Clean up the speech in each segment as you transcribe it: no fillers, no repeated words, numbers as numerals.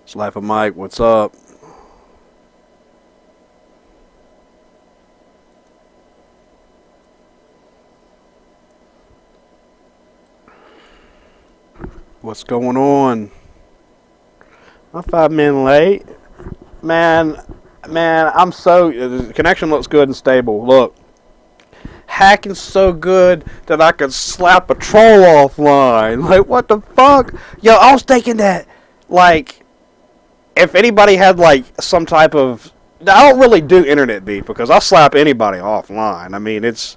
It's Life of Mike. What's up? What's going on? I'm 5 minutes late. Man, I'm so... The connection looks good and stable. Look. Hacking's so good that I could slap a troll offline. Like, what the fuck? Yo, I was thinking that, like, if anybody had, like, some type of... I don't really do internet beef because I'll slap anybody offline. I mean, it's...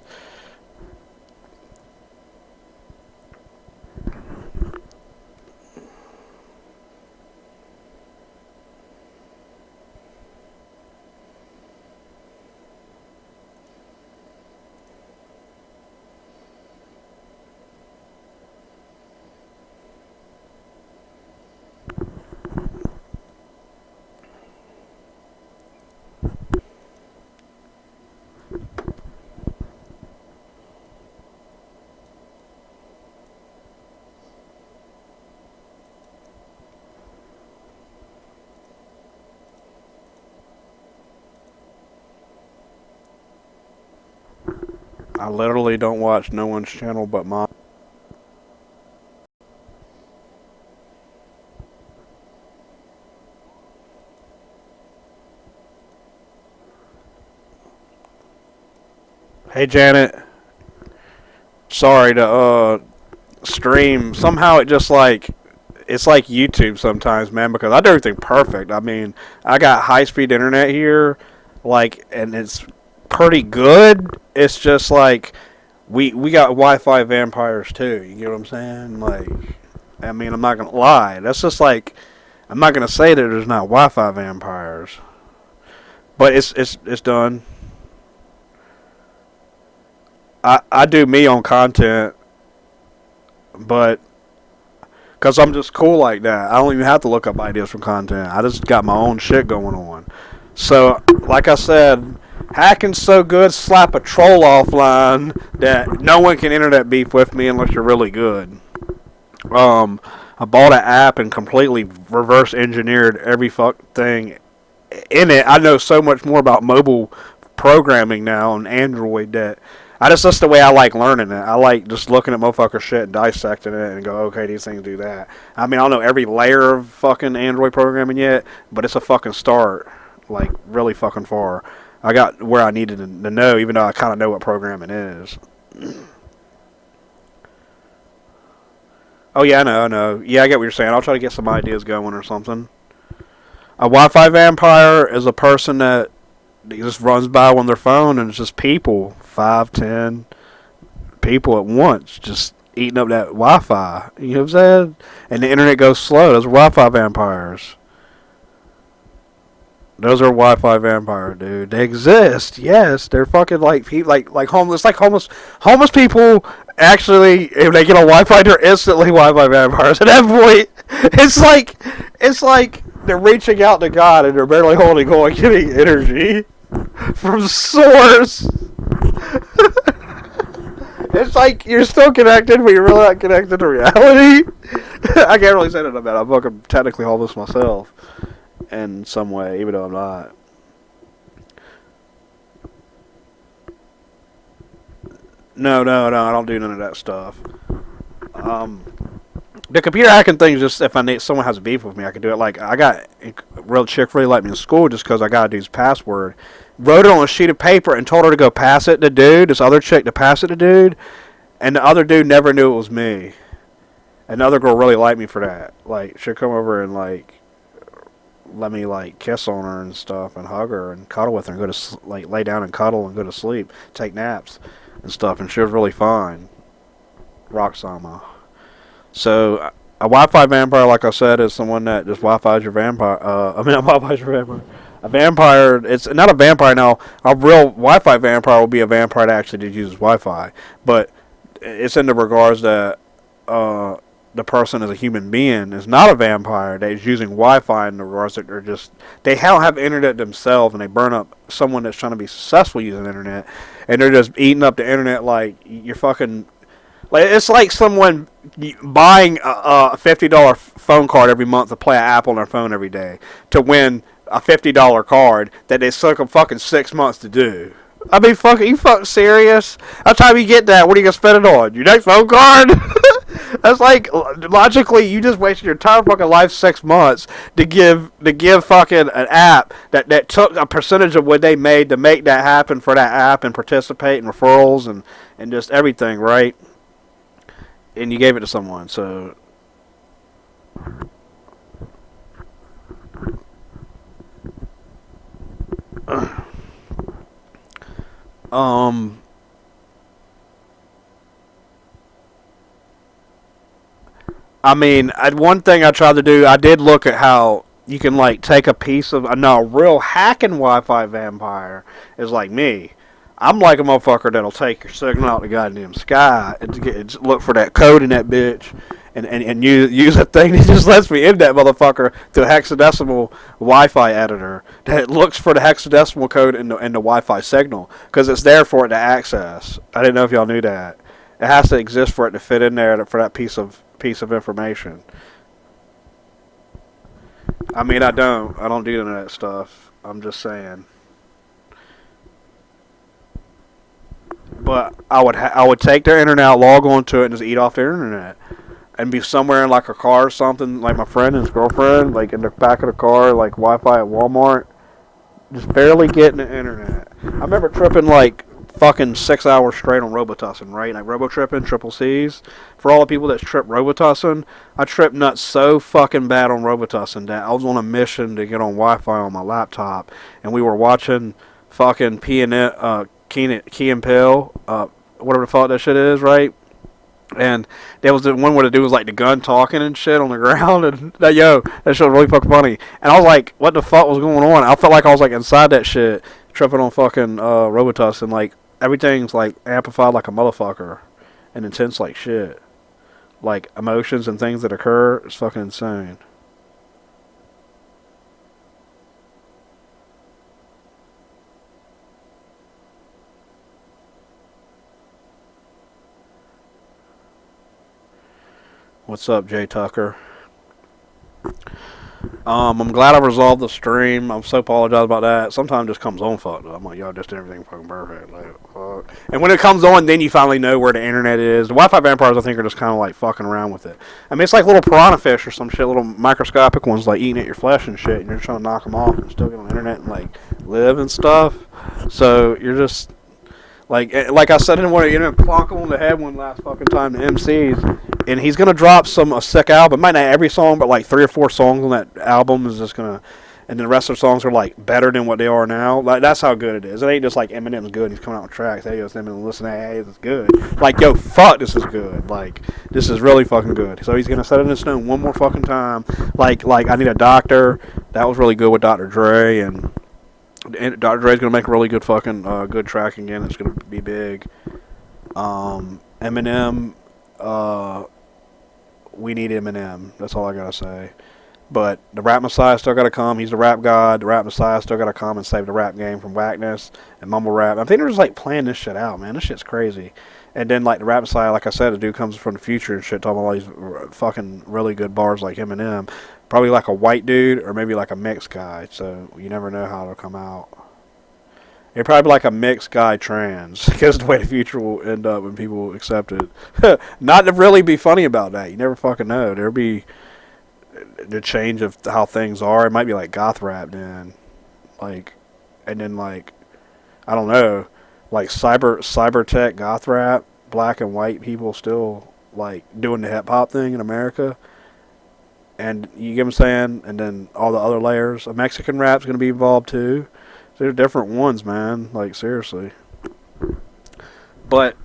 I literally don't watch no one's channel but mine. Hey, Janet. Sorry to, stream. Somehow it just, like... It's like YouTube sometimes, man, because I do everything perfect. I mean, I got high-speed internet here, like, and it's pretty good. It's just, like... We got Wi-Fi vampires too. You get what I'm saying? Like, I mean, I'm not gonna lie. That's just like, I'm not gonna say that there's not Wi-Fi vampires, but it's done. I do me on content, but because I'm just cool like that, I don't even have to look up ideas for content. I just got my own shit going on. So, like I said, hacking's so good, slap a troll offline that no one can internet beef with me unless you're really good. I bought an app and completely reverse engineered every fuck thing in it. I know so much more about mobile programming now on Android that that's the way I like learning it. I like just looking at motherfucker shit and dissecting it and go, okay, these things do that. I mean, I don't know every layer of fucking Android programming yet, but it's a fucking start. Like, really fucking far. I got where I needed to know, even though I kind of know what programming is. Oh, yeah, I know. Yeah, I get what you're saying. I'll try to get some ideas going or something. A Wi-Fi vampire is a person that just runs by on their phone and it's just people, 5, 10 people at once, just eating up that Wi-Fi. You know what I'm saying? And the internet goes slow. Those are Wi-Fi vampires. Those are Wi-Fi vampires, dude. They exist. Yes, they're fucking like people, like homeless, homeless people. Actually, if they get on Wi-Fi, they're instantly Wi-Fi vampires. At that point, it's like they're reaching out to God and they're barely holding on, getting energy from source. It's like you're still connected, but you're really not connected to reality. I can't really say that about it. I'm fucking technically homeless myself. In some way, even though I'm not. No, I don't do none of that stuff. The computer hacking thing is just if I need someone has beef with me, I can do it. Like I got a real chick really liked me in school just because I got to do his password. Wrote it on a sheet of paper and told her to go pass it to dude. This other chick to pass it to dude, and the other dude never knew it was me. And the other girl really liked me for that. Like she'd come over and like let me like kiss on her and stuff and hug her and cuddle with her and go to like lay down and cuddle and go to sleep, take naps and stuff, and she was really fine. Roxama. So a Wi-Fi vampire, like I said, is someone that just Wi-Fi's your vampire. Wi-Fi's your vampire. A vampire, it's not a vampire now. A real Wi-Fi vampire will be a vampire that actually just uses Wi-Fi, but it's in the regards that the person as a human being is not a vampire. That is using Wi-Fi in the regards that they don't have internet themselves and they burn up someone that's trying to be successful using the internet, and they're just eating up the internet like you're fucking like it's like someone buying a $50 phone card every month to play an app on their phone every day to win a $50 card that they took them fucking 6 months to do. I mean, fucking, you fucking serious? By the time you get that, what are you gonna spend it on? Your next phone card? That's like, logically, you just wasted your entire fucking life 6 months to give fucking an app that took a percentage of what they made to make that happen for that app and participate in referrals and just everything, right? And you gave it to someone, so um I mean, one thing I tried to do, I did look at how you can like take a piece of no, a real hacking Wi-Fi vampire is like me. I'm like a motherfucker that'll take your signal out the goddamn sky and look for that code in that bitch and use a thing that just lets me in that motherfucker to a hexadecimal Wi-Fi editor that looks for the hexadecimal code in the Wi-Fi signal because it's there for it to access. I didn't know if y'all knew that. It has to exist for it to fit in there for that piece of information. I mean, I don't do none of that stuff. I'm just saying. But I would take their internet, log on to it, and just eat off their internet, and be somewhere in like a car or something, like my friend and his girlfriend, like in the back of the car, like Wi-Fi at Walmart, just barely getting the internet. I remember tripping like fucking 6 hours straight on Robitussin, right? Like robo-tripping, triple C's. For all the people that trip Robitussin, I tripped nuts so fucking bad on Robitussin that I was on a mission to get on Wi-Fi on my laptop, and we were watching fucking Key and Peele, whatever the fuck that shit is, right? And there was the one where the dude was like the gun talking and shit on the ground, and that shit was really fucking funny. And I was like, what the fuck was going on? I felt like I was like inside that shit, tripping on fucking Robitussin. Like everything's like amplified like a motherfucker, and intense like shit. Like emotions and things that occur, it's fucking insane. What's up, Jay Tucker? I'm glad I resolved the stream. I'm so apologize about that. Sometimes it just comes on fucked up. I'm like, y'all just did everything fucking perfect. Like, fuck. And when it comes on, then you finally know where the internet is. The Wi-Fi vampires, I think, are just kind of like fucking around with it. I mean, it's like little piranha fish or some shit, little microscopic ones, like eating at your flesh and shit. And you're trying to knock them off and still get on the internet and like live and stuff. So you're just like I said in one, plonk him on the head one last fucking time to MCs, and he's gonna drop a sick album. Might not every song, but like 3 or 4 songs on that album is just gonna, and then the rest of the songs are like better than what they are now. Like that's how good it is. It ain't just like Eminem's good. And he's coming out with tracks. Hey, yo, Eminem, listen, hey, this is good. Like yo, fuck, this is good. Like this is really fucking good. So he's gonna set it in stone one more fucking time. Like I Need a Doctor. That was really good with Dr. Dre and Dr. Dre's gonna make a really good fucking good track again. It's gonna be big. Eminem, we need Eminem. That's all I gotta say. But the Rap Messiah still gotta come. He's the rap god. The Rap Messiah still gotta come and save the rap game from whackness and mumble rap. I think they're just like planning this shit out, man. This shit's crazy. And then like the Rap Messiah, like I said, the dude comes from the future and shit, talking about all these fucking really good bars like Eminem. Probably like a white dude or maybe like a mixed guy. So you never know how it'll come out. It'd probably be like a mixed guy trans, because the way the future will end up when people accept it. Not to really be funny about that. You never fucking know. There'll be the change of how things are. It might be like goth rap then. Like, and then like, I don't know, like cyber tech goth rap, black and white people still like doing the hip hop thing in America. And you get what I'm saying? And then all the other layers of Mexican rap's going to be involved too. They're different ones, man. Like, seriously. But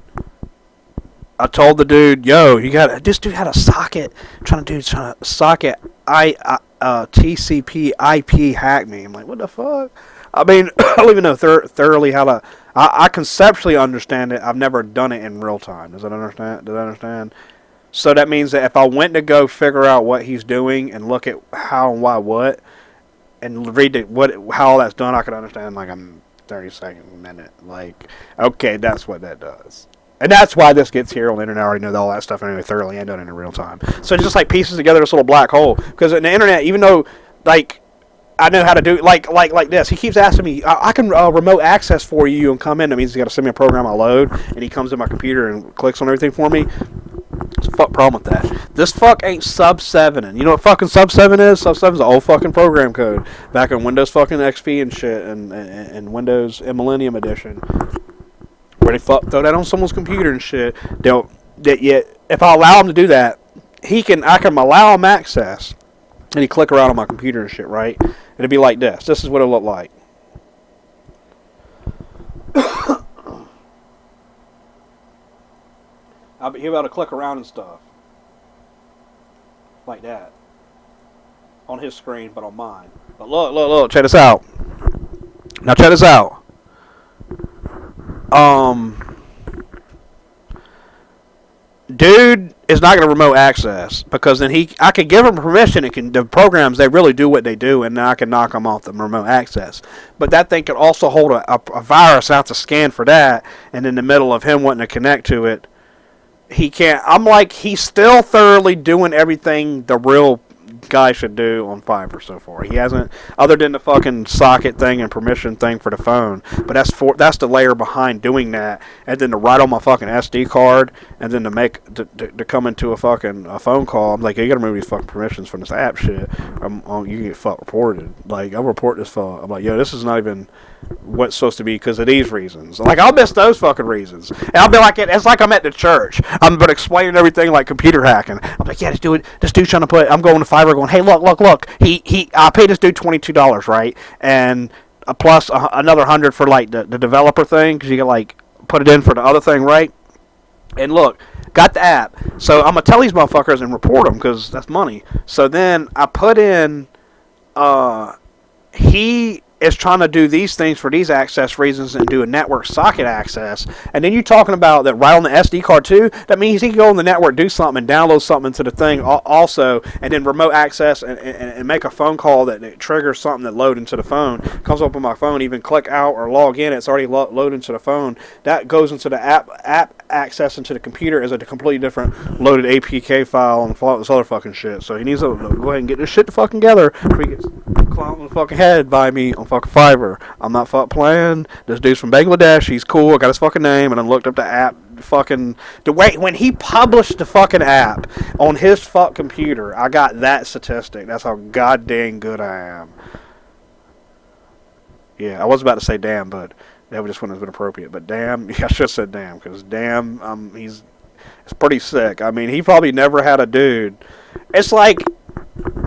I told the dude, yo, this dude had a socket, trying to socket TCP IP hack me. I'm like, what the fuck? I mean, I don't even know thoroughly how to. I conceptually understand it. I've never done it in real time. Does that understand? So that means that if I went to go figure out what he's doing and look at how and why what, and read how all that's done, I could understand like a 30-second minute. Like, okay, that's what that does. And that's why this gets here on the internet. I already know all that stuff anyway thoroughly and done it in real time. So it just like pieces together this little black hole. Because in the internet, even though like I know how to do like this, he keeps asking me, I can remote access for you and come in. That means he's got to send me a program I load, and he comes in my computer and clicks on everything for me. What's the fuck problem with that? This fuck ain't sub 7. And you know what fucking sub 7 is? Sub 7 is an old fucking program code back in Windows fucking XP and shit and Windows Millennium Edition. Where they throw that on someone's computer and shit. If I allow him to do that, I can allow him access, and he click around on my computer and shit, right? It'll be like this. This is what it'll look like. He'll be able to click around and stuff. Like that. On his screen, but on mine. But look, check this out. Now check this out. Dude is not going to remote access because then I can give him permission. The programs, they really do what they do, and then I can knock them off the remote access. But that thing can also hold a virus out to scan for that, and in the middle of him wanting to connect to it, he can't. I'm like, he's still thoroughly doing everything the real guy should do on Fiverr so far. He hasn't, other than the fucking socket thing and permission thing for the phone. But that's the layer behind doing that, and then to write on my fucking SD card, and then to come into a phone call. I'm like, you gotta remove these fucking permissions from this app shit. You get fuck reported. Like, I'll report this fuck. I'm like, yo, this is not even what's supposed to be because of these reasons. Like, I'll miss those fucking reasons, and I'll be like, it's like I'm at the church. I'm but explaining everything like computer hacking. I'm like, yeah, this dude's trying to put. I'm going to Fiverr, going, hey, look. I paid this dude $22, right, and plus another $100 for like the developer thing because you can like put it in for the other thing, right? And look, got the app. So I'm gonna tell these motherfuckers and report them because that's money. So then I put in, he is trying to do these things for these access reasons and do a network socket access. And then you're talking about that right on the SD card too. That means he can go on the network, do something, and download something to the thing also, and then remote access and make a phone call that triggers something that load into the phone. Comes up on my phone, even click out or log in, it's already loaded into the phone. That goes into the app access into the computer as a completely different loaded APK file and all this other fucking shit. So he needs to go ahead and get this shit fucking together before he gets clowned on the fucking head by me on fucking Fiverr. I'm not fucking playing. This dude's from Bangladesh. He's cool. I got his fucking name, and I looked up the app. When he published the fucking app on his fuck computer, I got that statistic. That's how goddamn good I am. Yeah, I was about to say damn, but that just wouldn't have been appropriate. But damn, I should have said damn, because damn, it's pretty sick. I mean, he probably never had a dude. It's like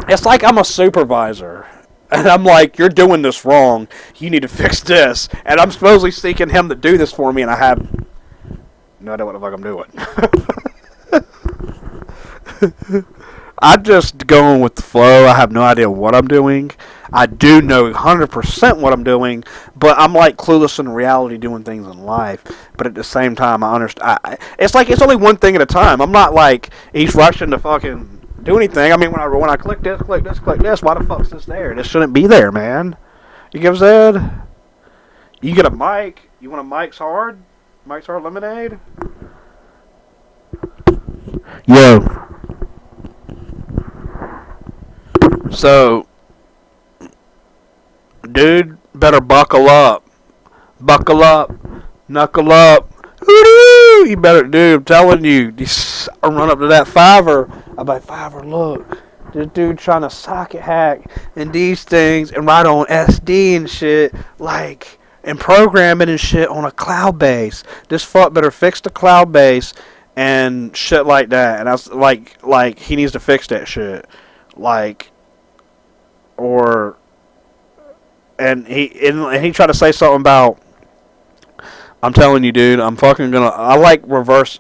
I'm a supervisor. And I'm like, you're doing this wrong. You need to fix this. And I'm supposedly seeking him to do this for me, and I have no idea what the fuck I'm doing. I'm just going with the flow. I have no idea what I'm doing. I do know 100% what I'm doing, but I'm like clueless in reality doing things in life. But at the same time, I understand. It's like it's only one thing at a time. I'm not like he's rushing to fucking do anything. I mean, when I click this, why the fuck's this there? This shouldn't be there, man. You get what I'm saying? You get a mic. You want a Mike's Hard? Mike's Hard Lemonade? Yo. So, dude, better buckle up. Buckle up. Knuckle up. Hoo-doo! You better, dude, I'm telling you. I run up to that Fiverr. I'm like, Fiverr, look. This dude trying to socket hack and these things and write on SD and shit, like, and program it and shit on a cloud base. This fuck better fix the cloud base and shit like that. And I was like he needs to fix that shit. Like, or, and he tried to say something about, I'm telling you, dude, I like reverse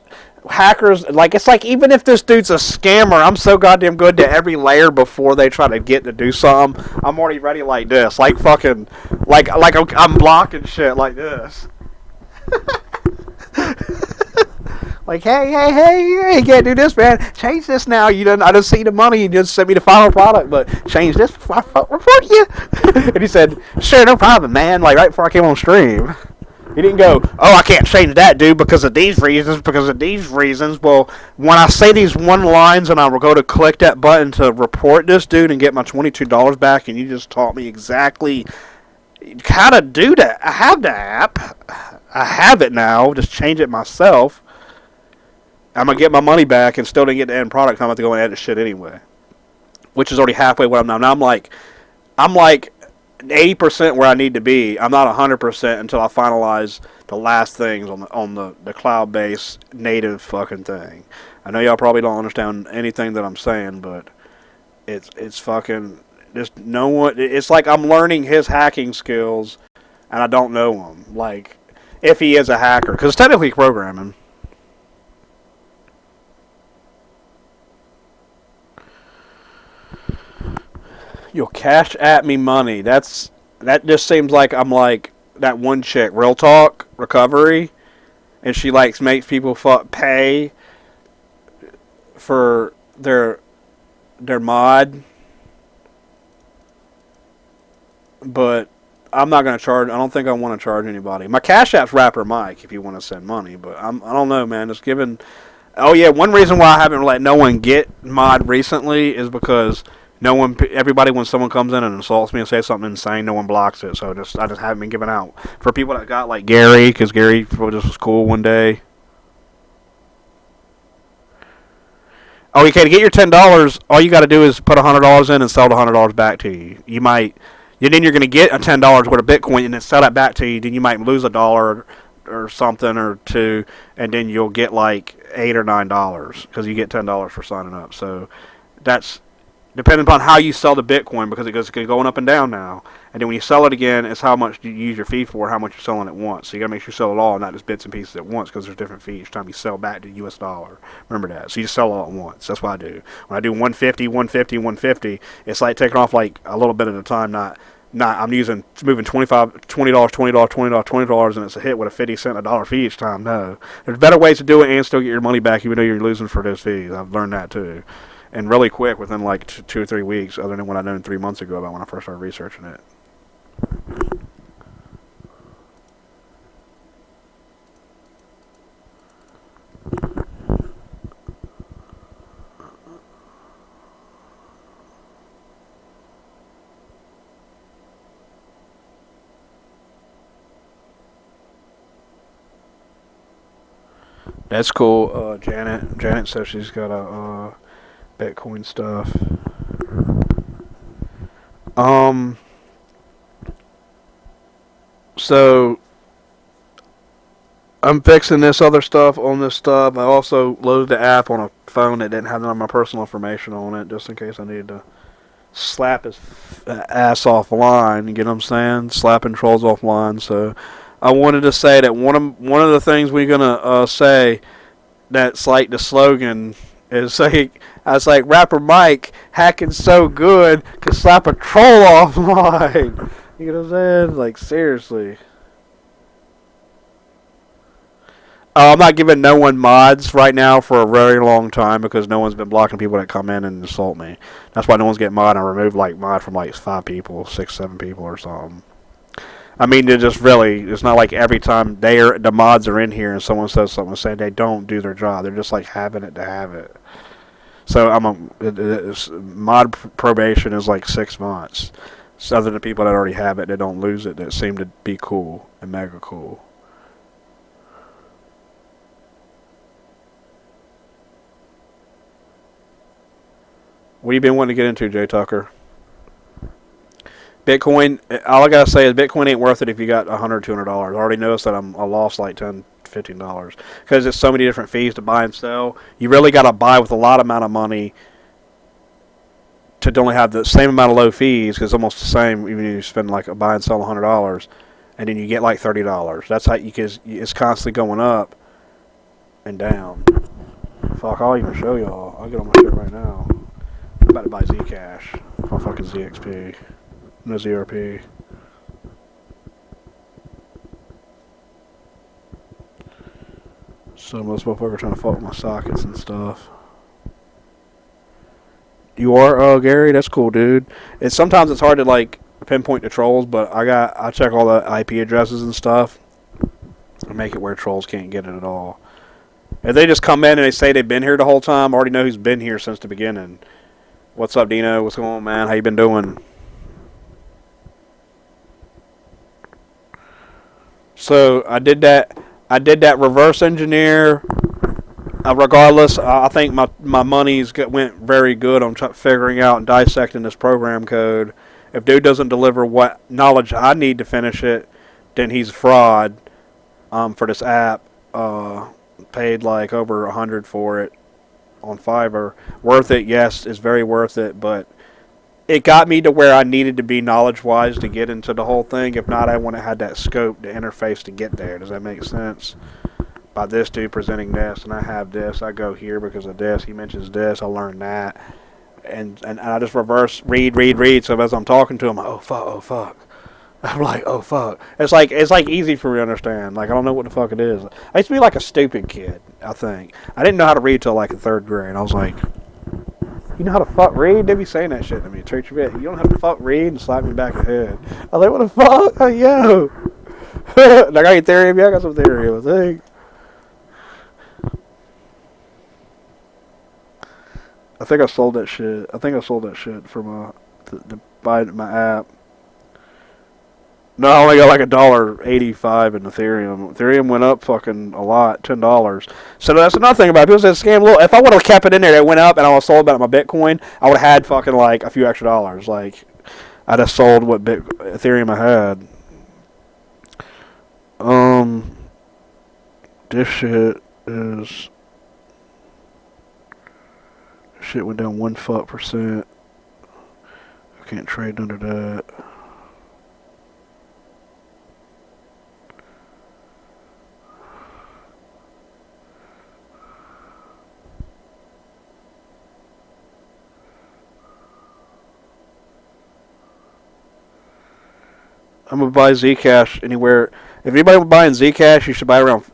hackers. Like, it's like, even if this dude's a scammer, I'm so goddamn good to every layer before they try to get to do something. I'm already ready like this. Like fucking, like I'm blocking shit like this. Like, hey, you can't do this, man. Change this now. I didn't see the money. You just sent me the final product, but change this before I report you. And he said, sure, no problem, man. Like, right before I came on stream. He didn't go, oh, I can't change that, dude, because of these reasons, because of these reasons. Well, when I say these one lines and I will go to click that button to report this dude and get my $22 back, and you just taught me exactly how to do that. I have the app. I have it now. Just change it myself. I'm going to get my money back and still didn't get the end product. I'm going to go and edit shit anyway, which is already halfway where I'm now. Now I'm like 80% where I need to be. I'm not 100% until I finalize the last things on the cloud-based native fucking thing. I know y'all probably don't understand anything that I'm saying, but it's fucking just no one. It's like I'm learning his hacking skills, and I don't know him. Like if he is a hacker, because it's technically programming. You'll cash at me money. That just seems like I'm like that one chick, Real Talk Recovery, and she likes makes people pay for their mod, but I'm not gonna charge. I don't think I want to charge anybody. My Cash App's Rapper Mike if you want to send money, but I don't know, man. It's given. Oh yeah, one reason why I haven't let no one get mod recently is because everybody, when someone comes in and insults me and says something insane, no one blocks it. So I just haven't been giving out for people that got like Gary, because Gary just was cool one day. Oh, okay. To get your $10, all you got to do is put $100 in and sell the $100 back to you. Then you're going to get a $10 worth of Bitcoin and then sell that back to you. Then you might lose $1 or something or two, and then you'll get like $8 or $9 because you get $10 for signing up. So that's depending upon how you sell the Bitcoin, because it goes going up and down now. And then when you sell it again, it's how much you use your fee for, how much you're selling at once. So you got to make sure you sell it all, not just bits and pieces at once, because there's different fees each time you sell back to the US dollar. Remember that. So you just sell it all at once. That's what I do. When I do 150, 150, 150, it's like taking off like a little bit at a time, not I'm moving $20, $20, and it's a hit with a 50 cent a dollar fee each time. No. There's better ways to do it and still get your money back even though you're losing for those fees. I've learned that too. And really quick, within like 2 or 3 weeks, other than what I known 3 months ago about when I first started researching it. That's cool. Janet says she's got a Bitcoin stuff. So I'm fixing this other stuff on this stuff. I also loaded the app on a phone that didn't have none of my personal information on it, just in case I needed to slap his ass offline. You get what I'm saying? Slapping trolls offline. So I wanted to say that one of the things we're gonna say that's like the slogan is like, I was like, Rapper Mike hacking so good could slap a troll offline. You know what I'm saying? Like seriously. I'm not giving no one mods right now for a very long time because no one's been blocking people that come in and insult me. That's why no one's getting mod. I removed like mod from like 5 people, 6, 7 people or something. I mean, they're just really, it's not like every time the mods are in here and someone says something saying they don't do their job. They're just like having it to have it. So mod probation is like 6 months. So other than people that already have it, that don't lose it, that seem to be cool and mega cool. What have you been wanting to get into, Jay Tucker? Bitcoin, all I gotta say is Bitcoin ain't worth it if you got $100, $200. I already noticed that I lost like $10, $15 because there's so many different fees to buy and sell. You really gotta buy with a lot amount of money to only have the same amount of low fees, because it's almost the same even if you spend like a buy and sell $100, and then you get like $30. That's how because it's constantly going up and down. Fuck, I'll even show y'all. I'll get on my shit right now. I'm about to buy Zcash on fucking ZXP. No ZRP. So most motherfuckers trying to fuck with my sockets and stuff. You are, Gary? That's cool, dude. Sometimes it's hard to like pinpoint the trolls, but I check all the IP addresses and stuff. Make it where trolls can't get it at all. If they just come in and they say they've been here the whole time, I already know who's been here since the beginning. What's up, Dino? What's going on, man? How you been doing? So I did that. I did that reverse engineer. Regardless, I think my money's went very good on figuring out and dissecting this program code. If dude doesn't deliver what knowledge I need to finish it, then he's a fraud. For this app, paid like over $100 for it on Fiverr. Worth it, yes, it's very worth it, but it got me to where I needed to be knowledge-wise to get into the whole thing. If not, I wouldn't have had that scope, the interface to get there. Does that make sense? By this dude presenting this, and I have this, I go here because of this. He mentions this, I learn that, and I just reverse read. So as I'm talking to him, oh fuck. I'm like, oh fuck. It's like easy for me to understand. Like I don't know what the fuck it is. I used to be like a stupid kid. I think I didn't know how to read till like the 3rd grade. I was like, you know how to fuck read? They be saying that shit to me. Church bit. You don't have to fuck read and slap me back the head. I was like, what the fuck? Like, yo. Like I got theory. Yeah, I got some theory. I think. I think I sold that shit. I think I sold that shit for to buy my app. No, I only got like $1.85 in Ethereum. Ethereum went up fucking a lot, $10. So that's another thing about it. People say scam little. If I would have kept it in there, it went up, and I would have sold about my Bitcoin. I would have had fucking like a few extra dollars. Like I just sold what Ethereum I had. This shit is. Shit went down 1%. I can't trade under that. I'm gonna buy Zcash anywhere. If anybody buying Zcash, you should buy around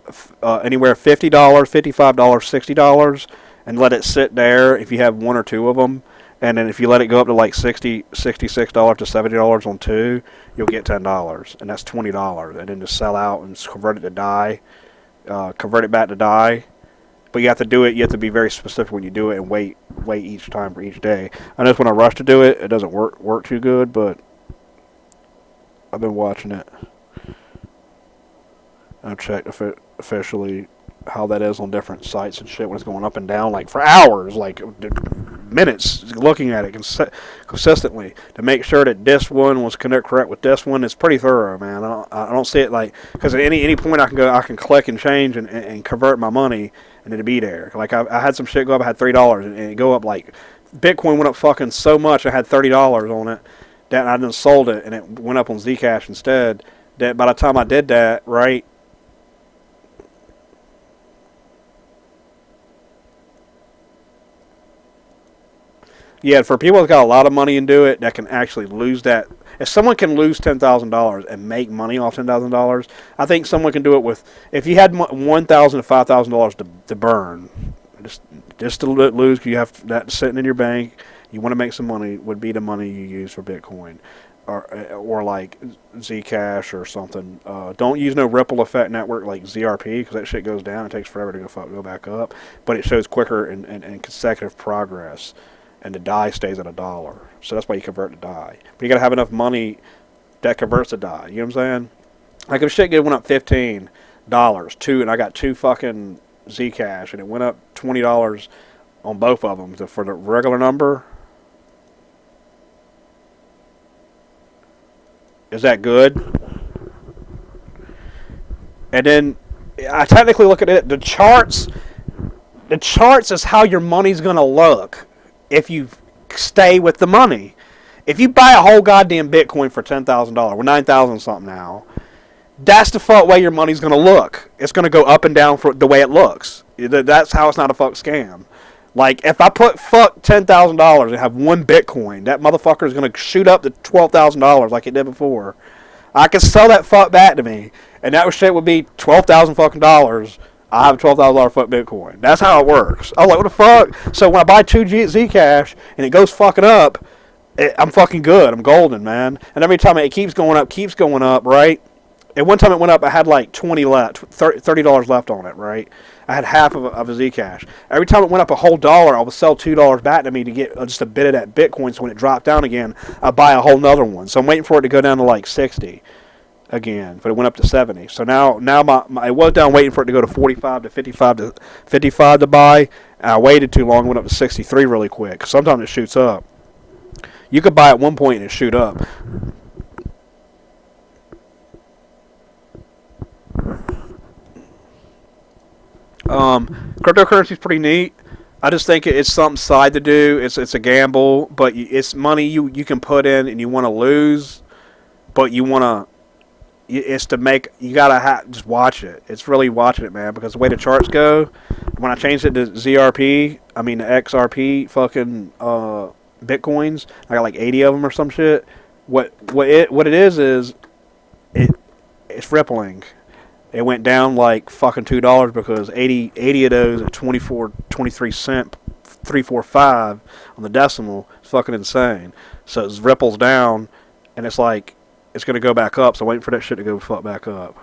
anywhere $50, $55, $60, and let it sit there. If you have one or two of them, and then if you let it go up to like $66 to $70 on two, you'll get $10, and that's $20. And then just sell out and convert it to DAI, convert it back to DAI. But you have to do it. You have to be very specific when you do it, and wait each time for each day. I know when I rush to do it, it doesn't work too good, but I've been watching it. I've checked officially how that is on different sites and shit when it's going up and down, like for hours, like minutes, looking at it consistently to make sure that this one was correct with this one. It's pretty thorough, man. I don't see it like, because at any point I can click and change and convert my money and it'll be there. Like I had some shit go up. I had $3 and it go up like Bitcoin went up fucking so much. I had $30 on it. That I then sold it, and it went up on Zcash instead. That by the time I did that, right? Yeah, for people that got a lot of money and do it, that can actually lose that. If someone can lose $10,000 and make money off $10,000, I think someone can do it with. If you had $1,000 to $5,000 to burn, just to lose, because you have that sitting in your bank. You want to make some money, would be the money you use for Bitcoin or like Zcash or something. Don't use no ripple effect network like ZRP, because that shit goes down. It takes forever to go back up, but it shows quicker and consecutive progress, and the DAI stays at $1. So that's why you convert to DAI. But you got to have enough money that converts to DAI. You know what I'm saying? Like if shit went up $15, and I got two fucking Zcash, and it went up $20 on both of them for the regular number. Is that good? And then I technically look at it. The charts is how your money's gonna look if you stay with the money. If you buy a whole goddamn Bitcoin for $10,000, or 9,000 something now, that's the fuck way your money's gonna look. It's gonna go up and down for the way it looks. That's how it's not a fuck scam. Like, if I put fuck $10,000 and have one Bitcoin, that motherfucker is going to shoot up to $12,000 like it did before. I can sell that fuck back to me, and that shit would be $12,000 fucking dollars. I have a $12,000 fuck Bitcoin. That's how it works. I was like, what the fuck? So when I buy 2 Zcash and it goes fucking up, I'm fucking good. I'm golden, man. And every time it keeps going up, right? At one time it went up. I had like 20 left, $30 left on it. Right, I had half of a Zcash. Every time it went up a whole dollar, I would sell $2 back to me to get just a bit of that Bitcoin. So when it dropped down again, I buy a whole nother one. So I'm waiting for it to go down to like 60 again, but it went up to 70. So now my it was down waiting for it to go to 45 to 55 to buy. I waited too long. It went up to 63 really quick. Sometimes it shoots up. You could buy at one point and it shoot up. Cryptocurrency is pretty neat. I just think it's something side to do. It's a gamble, but it's money you can put in and you want to lose, but you want to. It's to make you gotta just watch it. It's really watching it, man, because the way the charts go. When I changed it to XRP, fucking bitcoins. I got like 80 of them or some shit. What it is it's rippling. It went down like fucking $2 because 80 of those at 23 cent, 345 on the decimal. It's fucking insane. So it ripples down, and it's like it's gonna go back up. So I'm waiting for that shit to go fuck back up.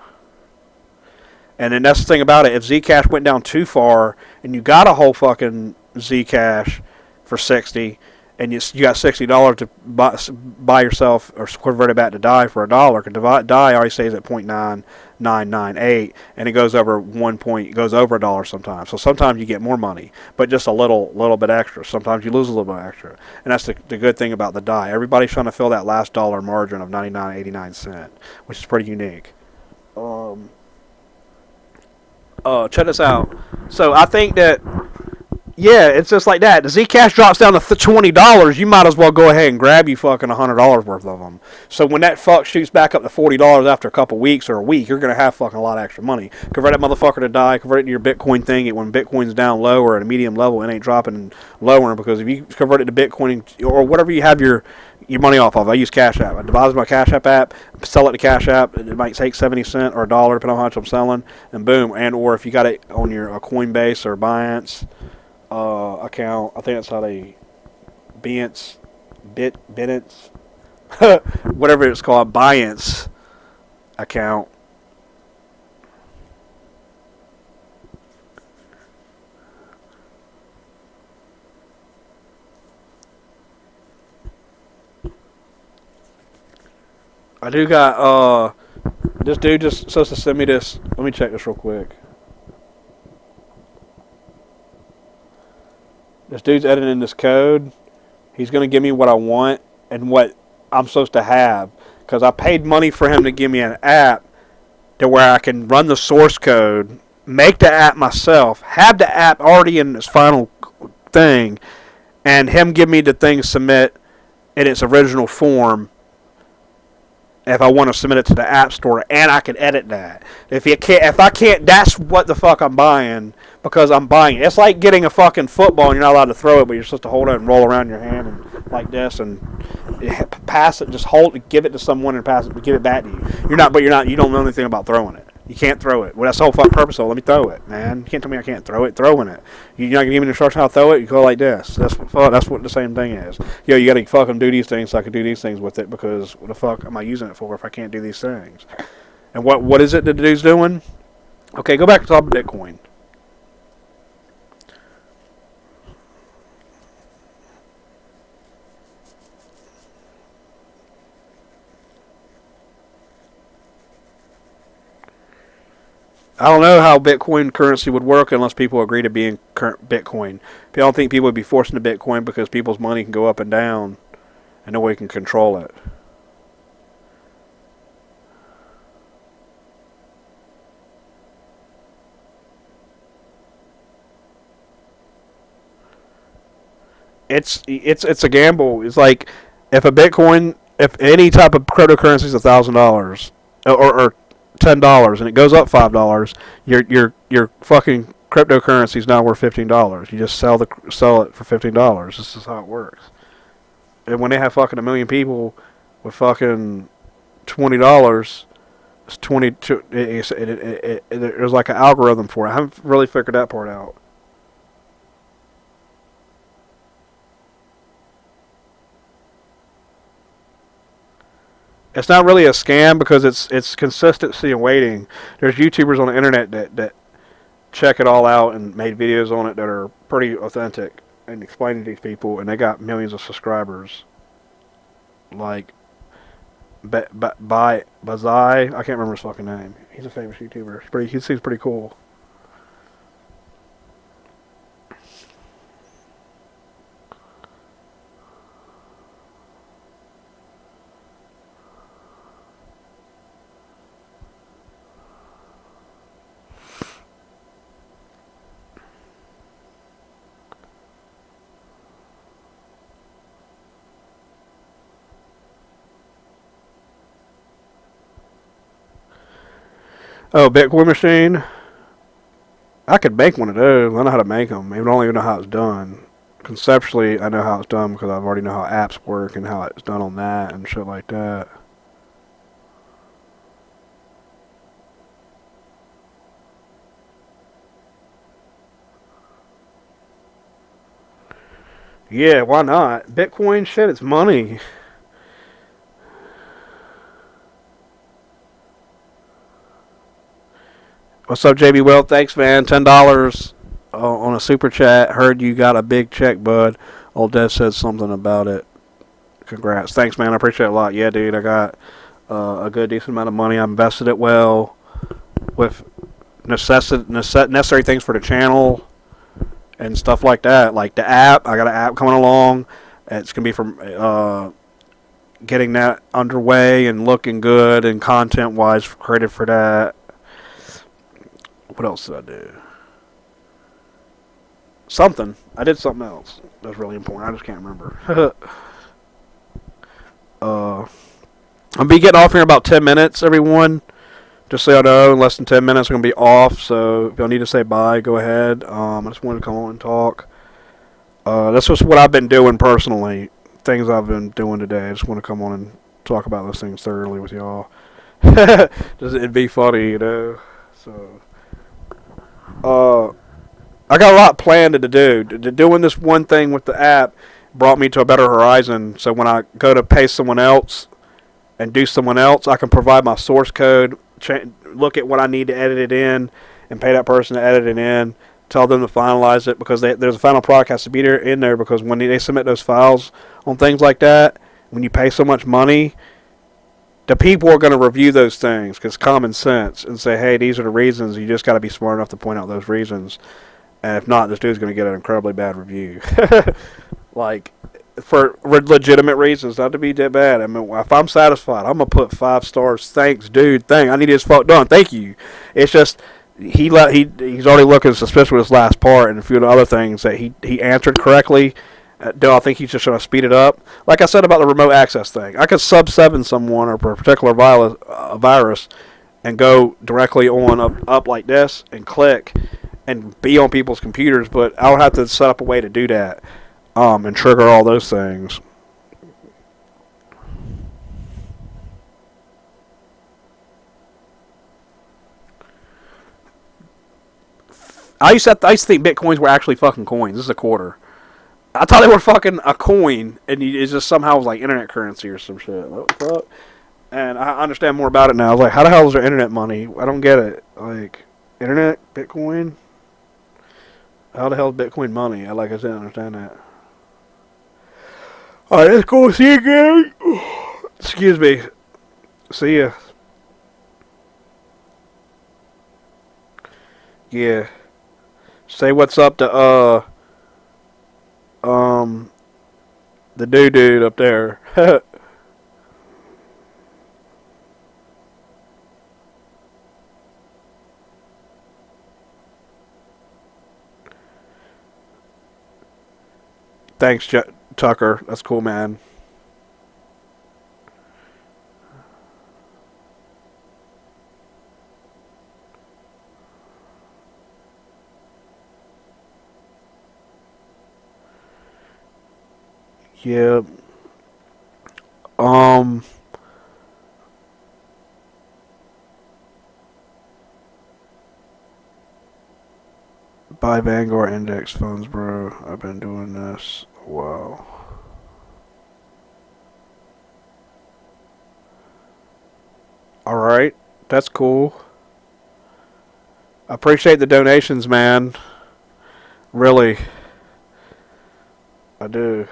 And then that's the thing about it. If Zcash went down too far, and you got a whole fucking Zcash for 60, and you got $60 to buy yourself or convert it back to DAI for $1, because DAI already stays at 0.9998, and it goes over it goes over $1 sometimes. So sometimes you get more money, but just a little bit extra. Sometimes you lose a little bit extra, and that's the good thing about the DAI. Everybody's trying to fill that last dollar margin of 99.89 cents, which is pretty unique. Check this out. So I think that, yeah, it's just like that. The Zcash drops down to $20, you might as well go ahead and grab you fucking $100 worth of them. So when that fuck shoots back up to $40 after a couple weeks or a week, you're gonna have fucking a lot of extra money. Convert that motherfucker to DAI. Convert it to your Bitcoin thing. When Bitcoin's down low or at a medium level, it ain't dropping lower, because if you convert it to Bitcoin or whatever you have your money off of. I use CashApp. I deposit my CashApp app, sell it to CashApp. It might take 70 cents or $1, depending on how much I'm selling, and boom. And or if you got it on your Coinbase or Binance account, I think that's how they Binance, whatever it's called, Binance account. I do got, this dude just supposed to send me this. Let me check this real quick. This dude's editing this code. He's going to give me what I want and what I'm supposed to have. Because I paid money for him to give me an app to where I can run the source code, make the app myself, have the app already in its final thing, and him give me the thing to submit in its original form. If I want to submit it to the App Store, and I can edit that. If I can't, that's what the fuck I'm buying, because I'm buying it. It's like getting a fucking football and you're not allowed to throw it, but you're supposed to hold it and roll around your hand and like this and pass it. Just hold it, give it to someone and pass it, give it back to you. You don't know anything about throwing it. You can't throw it. Well, that's the whole fucking purpose of it. Let me throw it, man. You can't tell me I can't throw it. Throwing it. You're not gonna give me the instruction how to throw it. You go like this. That's what the same thing is. Yo, you gotta fucking do these things so I can do these things with it, because what the fuck am I using it for if I can't do these things? And what is it that the dude's doing? Okay, go back to top of Bitcoin. I don't know how Bitcoin currency would work unless people agree to be in current Bitcoin. I don't think people would be forced into Bitcoin because people's money can go up and down and nobody can control it. It's a gamble. It's like if any type of cryptocurrency is $1,000 or $10 and it goes up $5, your fucking cryptocurrency is now worth $15. You just sell it for $15. This is how it works. And when they have fucking 1 million people with fucking $20, it's 22. There's like an algorithm for it. I haven't really figured that part out. It's not really a scam because it's consistency and waiting. There's YouTubers on the internet that check it all out and made videos on it that are pretty authentic and explaining to these people, and they got millions of subscribers. Like by Bazai, I can't remember his fucking name. He's a famous YouTuber. He seems pretty cool. Oh, Bitcoin machine. I could make one of those. I know how to make them. I don't even know how it's done. Conceptually, I know how it's done because I already know how apps work and how it's done on that and shit like that. Yeah, why not? Bitcoin shit, it's money. What's up, JB Will? Thanks, man. $10 on a super chat. Heard you got a big check, bud. Old Dev said something about it. Congrats. Thanks, man. I appreciate it a lot. Yeah, dude, I got a good, decent amount of money. I invested it well with necessary things for the channel and stuff like that. Like the app. I got an app coming along. It's going to be from getting that underway and looking good and content-wise created for that. What else did I do? Something. I did something else that was really important. I just can't remember. I'll be getting off here in about 10 minutes, everyone. Just so y'all know, in less than 10 minutes, I'm going to be off. So if y'all need to say bye, go ahead. I just wanted to come on and talk. That's just what I've been doing personally. Things I've been doing today. I just want to come on and talk about those things thoroughly with y'all. It'd be funny, you know. So, I got a lot planned to do. Doing this one thing with the app brought me to a better horizon. So when I go to pay someone else and do someone else, I can provide my source code, look at what I need to edit it in, and pay that person to edit it in. Tell them to finalize it because there's a final product has to be there in there because when they submit those files on things like that, when you pay so much money, the people are going to review those things because common sense and say, hey, these are the reasons. You just got to be smart enough to point out those reasons. And if not, this dude's going to get an incredibly bad review. Like, for legitimate reasons, not to be that bad. I mean, if I'm satisfied, I'm going to put 5 stars. Thanks, dude. I need his fuck done. Thank you. It's just, he's already looking suspicious with his last part and a few of the other things that he answered correctly. Do I think he's just trying to speed it up? Like I said about the remote access thing, I could sub-7 someone or a particular virus and go directly on up like this and click and be on people's computers, but I'll have to set up a way to do that and trigger all those things. I used to think Bitcoins were actually fucking coins. This is a quarter. I thought they were fucking a coin, and it just somehow was like internet currency or some shit. What the fuck? And I understand more about it now. I was like, how the hell is there internet money? I don't get it. Like, internet? Bitcoin? How the hell is Bitcoin money? I didn't understand that. Alright, let's go. See you again. Excuse me. See ya. Yeah. Say what's up to, the dude up there. Thanks, Tucker. That's cool, man. Yeah. Um. Buy Vanguard index funds, bro. I've been doing this a while. That's cool. I appreciate the donations, man. Really, I do.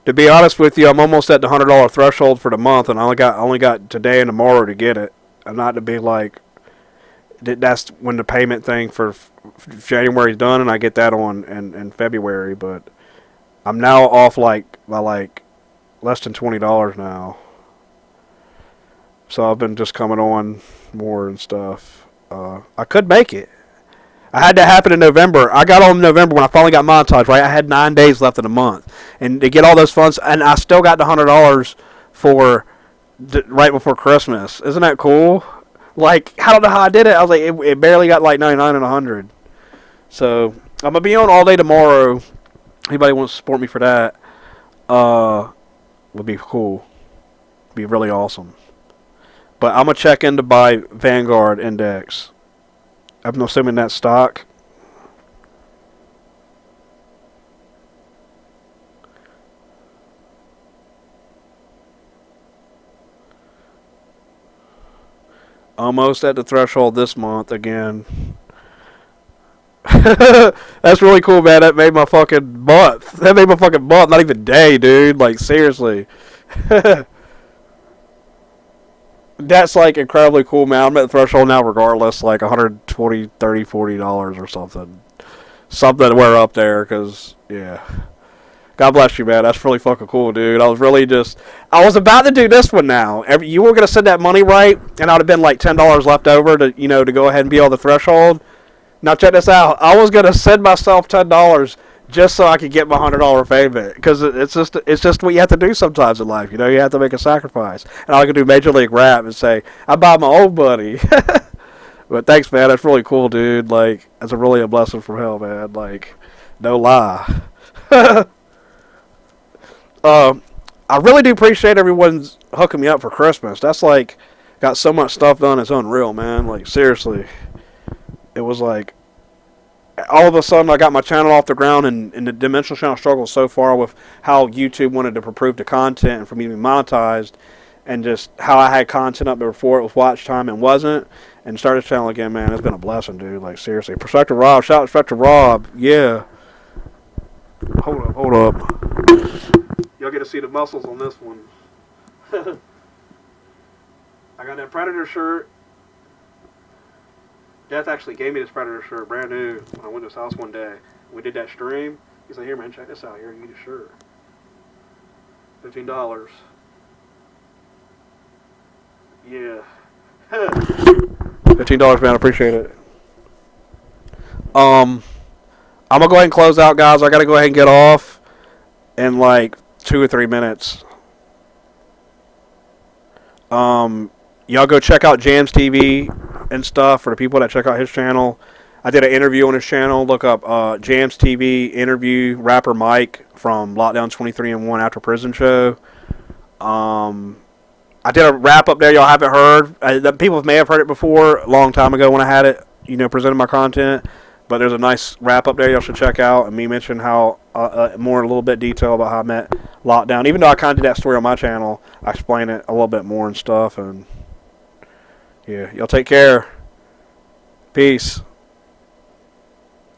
To be honest with you, I'm almost at the $100 threshold for the month, and I only got today and tomorrow to get it. I'm not to be like that's when the payment thing for January is done, and I get that on in February. But I'm now off like by like less than $20 now, so I've been just coming on more and stuff. I could make it. I had that happen in November. I got on in November when I finally got monetized. Right, I had 9 days left in the month, and to get all those funds, and I still got the $100 for right before Christmas. Isn't that cool? Like, I don't know how I did it. I was like, it barely got like 99 and 100. So I'm gonna be on all day tomorrow. Anybody wants to support me for that? Would be cool. Be really awesome. But I'm gonna check in to buy Vanguard Index. I'm assuming that stock. Almost at the threshold this month again. That's really cool, man. That made my fucking month. That made my fucking month. Not even day, dude. Like, seriously. That's like incredibly cool, man. I'm at the threshold now regardless. Like 120, 30, $40 or something. Something we're up there, because, yeah. God bless you, man. That's really fucking cool, dude. I was about to do this one now. You were going to send that money right, and I'd have been like $10 left over to go ahead and be on the threshold. Now check this out. I was going to send myself $10 just so I could get my $100 payment, because it's just what you have to do sometimes in life. You have to make a sacrifice. And I could do Major League Rap and say, I buy my old buddy. But thanks, man. That's really cool, dude. Like, that's really a blessing from hell, man. Like, no lie. I really do appreciate everyone's hooking me up for Christmas. That's like, got so much stuff done, it's unreal, man. Like, seriously. It was like, all of a sudden I got my channel off the ground, and the Dimensional Channel struggled so far with how YouTube wanted to approve the content and for me to be monetized, and just how I had content up there before it was watch time and wasn't, and started the channel again, man. It's been a blessing, dude. Like, seriously. Perspective Rob, shout out Perspective Rob. Yeah. Hold up. Y'all get to see the muscles on this one. I got that Predator shirt. Death actually gave me this Predator shirt, brand new, when I went to his house one day. We did that stream. He's like, here, man, check this out. Here, you get a shirt. $15. Yeah. $15, man. I appreciate it. I'm going to go ahead and close out, guys. I got to go ahead and get off in like 2 or 3 minutes. Y'all go check out Jams TV and stuff for the people that check out his channel. I did an interview on his channel. Look up Jams TV interview rapper Mike from Lockdown 23 and 1 After Prison show. I did a wrap up there y'all haven't heard. People may have heard it before a long time ago when I had it, presented my content. But there's a nice wrap up there y'all should check out. And me mention how, more a little bit detail about how I met Lockdown. Even though I kind of did that story on my channel, I explain it a little bit more and stuff. And yeah, y'all take care. Peace.